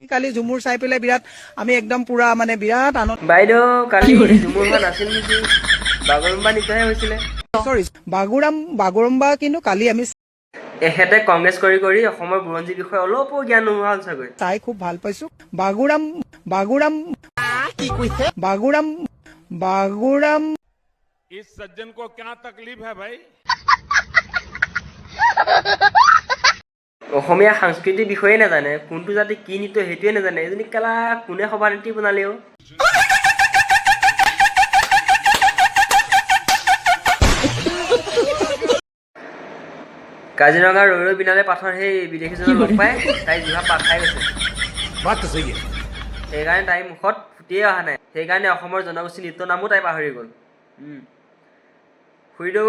কালি ঝুমুৰ চাই পেলাই বিৰাট আমি একদম পুৰা মানে বিৰাট আনন্দ। বাইদেউ কালি ঝুমুৰ হোৱা নাছিল নেকি, বাগৰুম্বা নৃত্যহে হৈছিলে। সৰি বাগৰুম্বা কিন্তু কালি আমি এখেতে কংগ্ৰেছ কৰি কৰি অসমৰ বুৰঞ্জীৰ বিষয়ে অলপো জ্ঞান নোহোৱা হ'ল চাগৈ। চাই খুব ভাল পাইছো। বাগুৰাম इस सज्जन को क्या तकलीफ है भाई? অসমীয়া সাংস্কৃতিক বিষয়ে নাজানে, কোনটো জাতি কি নৃত্য সেইটোৱে নাজানে। এজনী কেলা কোনে সভানেত্ৰী বনালেও। কাজিৰঙা ৰৈ ৰৈ বিনালে পাথৰ সেই বিদেশীজনক লগ পাই তাই জিভা পাক খাই গৈছে। সেইকাৰণে তাইৰ মুখত ফুটিয়ে অহা নাই। সেইকাৰণে অসমৰ জনগোষ্ঠী নৃত্যৰ নামো তাই পাহৰি গ'ল। খুৰীদেউ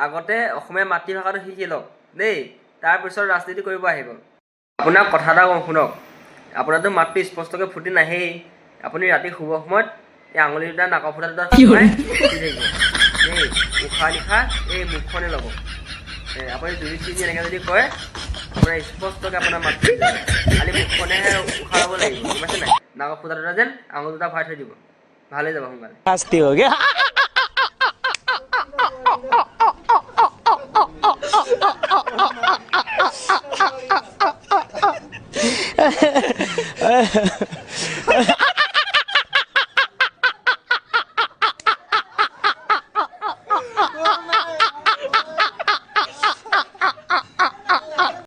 আগতে অসমীয়া মাতৃভাষাটো শিকি লওক দেই, তাৰপিছত ৰাজনীতি কৰিব আহিব। আপোনাক কথা এটা কওঁ শুনক, আপোনাৰতো মাতটো স্পষ্টকৈ ফুটি নাহেই। আপুনি ৰাতি শুব সময়ত এই আঙুলি দুটা নাকৰ ফুটা দুটা সোমাই ফুটি থাকিব দেই। উশাহ নিশাহ এই মুখখনে ল'ব। আপুনি জুৰি চিৰি এনেকৈ যদি কয় আপোনাৰ স্পষ্টকৈ আপোনাৰ মাতটো খালি মুখখনেহে উশাহ ল'ব লাগিব, গম পাইছে নাই? নাকৰ ফুটা দুটা যেন আঙুলি দুটা ভৰাই থৈ দিব, ভাল হৈ যাব সোনকালে। শাস্তি হৈ গ'ল।